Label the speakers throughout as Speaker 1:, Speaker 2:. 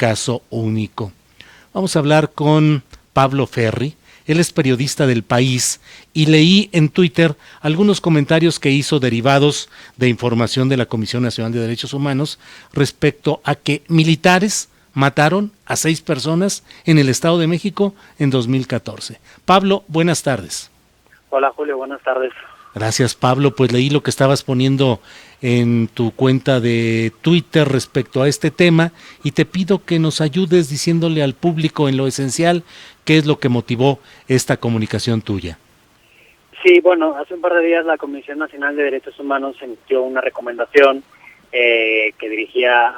Speaker 1: caso único. Vamos a hablar con Pablo Ferri. Él es periodista del País y leí en Twitter algunos comentarios que hizo derivados de información de la Comisión Nacional de Derechos Humanos respecto a que militares mataron a 6 personas en el Estado de México en 2014. Pablo, buenas tardes.
Speaker 2: Hola Julio, buenas tardes.
Speaker 1: Gracias, Pablo. Pues leí lo que estabas poniendo en tu cuenta de Twitter respecto a este tema y te pido que nos ayudes diciéndole al público en lo esencial qué es lo que motivó esta comunicación tuya.
Speaker 2: Sí, bueno, hace un par de días la Comisión Nacional de Derechos Humanos emitió una recomendación que dirigía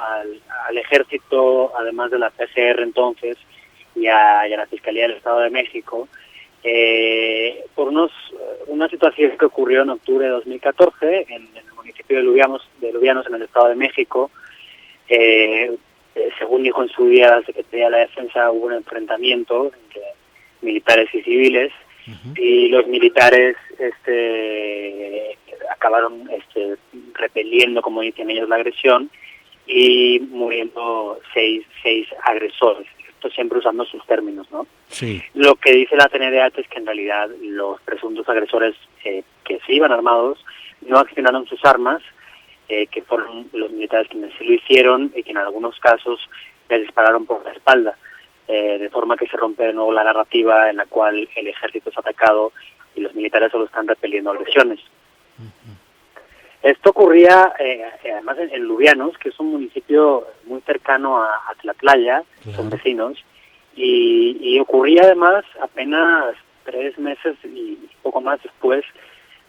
Speaker 2: al Ejército, además de la PGR entonces, y a la Fiscalía del Estado de México, por una situación que ocurrió en octubre de 2014 en el municipio de Lubianos en el Estado de México. Según dijo en su día la Secretaría de la Defensa, hubo un enfrentamiento entre militares y civiles, y los militares acabaron repeliendo, como dicen ellos, la agresión, y muriendo seis agresores. Esto siempre usando sus términos, ¿no?
Speaker 1: Sí.
Speaker 2: Lo que dice la CNDH es que en realidad los presuntos agresores que se iban armados no accionaron sus armas, que fueron los militares quienes sí lo hicieron y que en algunos casos les dispararon por la espalda, de forma que se rompe de nuevo la narrativa en la cual el ejército es atacado y los militares solo están repeliendo agresiones. Esto ocurría además en Lubianos, que es un municipio muy cercano a Tlatlaya, claro. Son vecinos, y ocurría además apenas 3 meses y poco más después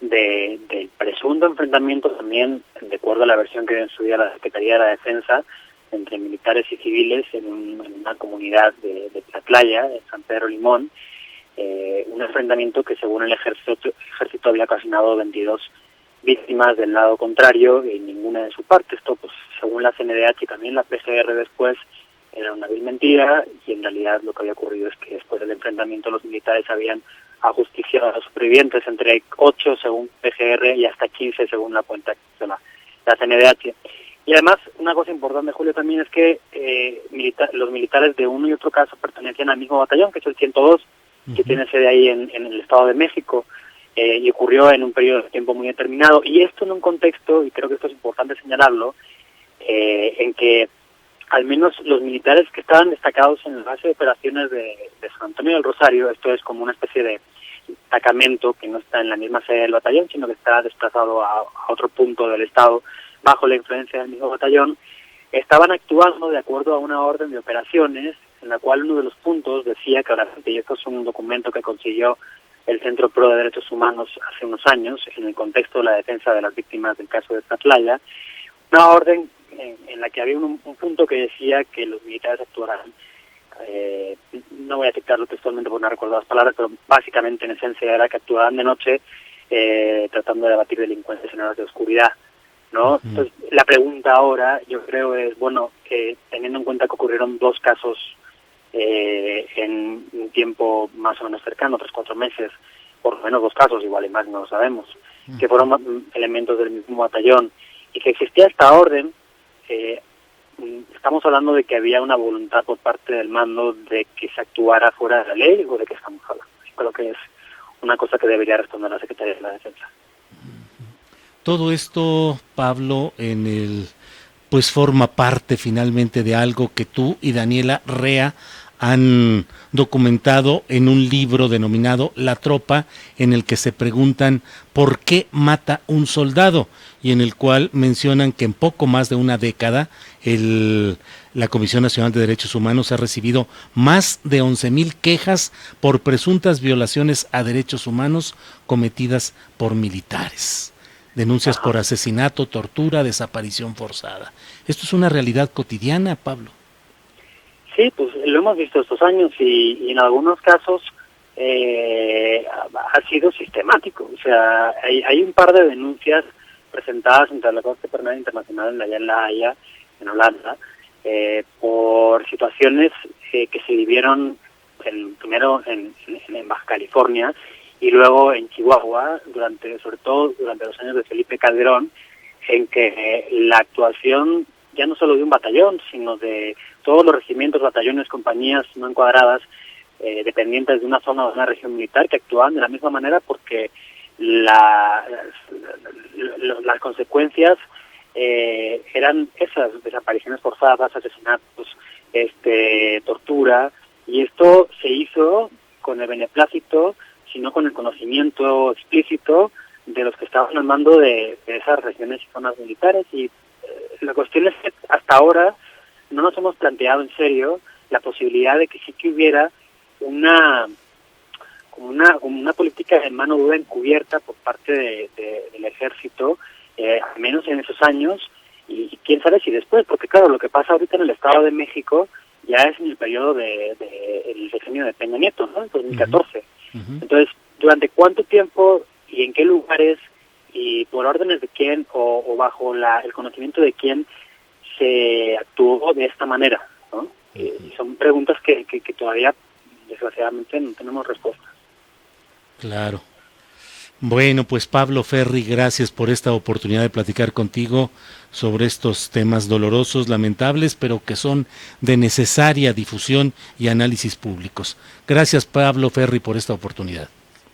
Speaker 2: del presunto enfrentamiento, también de acuerdo a la versión que dio en su día la Secretaría de la Defensa, entre militares y civiles en una comunidad de Tlatlaya, de San Pedro Limón, un enfrentamiento que según el ejército había ocasionado 22 víctimas del lado contrario y ninguna de su parte. Esto, pues, según la CNDH y también la PGR después, era una vil mentira, y en realidad lo que había ocurrido es que después del enfrentamiento los militares habían ajusticiado a los supervivientes, entre 8 según PGR y hasta 15 según la cuenta de la CNDH. Y además, una cosa importante, Julio, también es que los militares de uno y otro caso pertenecían al mismo batallón, que es el 102, que tiene sede ahí en el Estado de México, y ocurrió en un periodo de tiempo muy determinado. Y esto en un contexto, y creo que esto es importante señalarlo, en que al menos los militares que estaban destacados en la base de operaciones de San Antonio del Rosario, esto es como una especie de destacamento que no está en la misma sede del batallón, sino que está desplazado a otro punto del Estado, bajo la influencia del mismo batallón, estaban actuando de acuerdo a una orden de operaciones, en la cual uno de los puntos decía claramente, y esto es un documento que consiguió el Centro Pro de Derechos Humanos hace unos años, en el contexto de la defensa de las víctimas del caso de Tlatlaya, una orden en la que había un punto que decía que los militares actuarán, no voy a citarlo textualmente por no recordar las palabras, pero básicamente en esencia era que actuarán de noche tratando de abatir delincuentes en horas de oscuridad, ¿no? Entonces, la pregunta ahora, yo creo, es, bueno, teniendo en cuenta que ocurrieron 2 casos en un tiempo más o menos cercano, 3-4 meses, por lo menos 2 casos, igual y más, no lo sabemos, que fueron elementos del mismo batallón, y que existía esta orden, ¿estamos hablando de que había una voluntad por parte del mando de que se actuara fuera de la ley, o de qué estamos hablando? Yo creo que es una cosa que debería responder la Secretaría de la Defensa.
Speaker 1: Todo esto, Pablo, pues forma parte finalmente de algo que tú y Daniela Rea han documentado en un libro denominado La Tropa, en el que se preguntan por qué mata un soldado, y en el cual mencionan que en poco más de una década la Comisión Nacional de Derechos Humanos ha recibido más de 11,000 quejas por presuntas violaciones a derechos humanos cometidas por militares. Denuncias por asesinato, tortura, desaparición forzada. ¿Esto es una realidad cotidiana, Pablo?
Speaker 2: Sí, pues lo hemos visto estos años y en algunos casos ha sido sistemático. O sea, hay un par de denuncias presentadas ante la Corte Penal Internacional allá en La Haya, en Holanda, por situaciones que se vivieron primero en Baja California y luego en Chihuahua, sobre todo durante los años de Felipe Calderón, en que la actuación ya no solo de un batallón, sino de todos los regimientos, batallones, compañías no encuadradas, dependientes de una zona o de una región militar, que actuaban de la misma manera porque las consecuencias eran esas: desapariciones forzadas, asesinatos, tortura, y esto se hizo con el beneplácito, sino con el conocimiento explícito de los que estaban al mando de esas regiones y zonas militares. Y la cuestión es que hasta ahora no nos hemos planteado en serio la posibilidad de que sí que hubiera una política de mano dura encubierta por parte del ejército, al menos en esos años, y quién sabe si después, porque claro, lo que pasa ahorita en el Estado de México ya es en el periodo el sexenio de Peña Nieto, ¿no? En 2014. Uh-huh. Entonces, ¿durante cuánto tiempo y en qué lugares y por órdenes de quién o bajo el conocimiento de quién se actuó de esta manera, ¿no? Uh-huh. Y son preguntas que todavía, desgraciadamente, no tenemos respuesta.
Speaker 1: Claro. Bueno, pues Pablo Ferri, gracias por esta oportunidad de platicar contigo sobre estos temas dolorosos, lamentables, pero que son de necesaria difusión y análisis públicos. Gracias, Pablo Ferri, por esta oportunidad.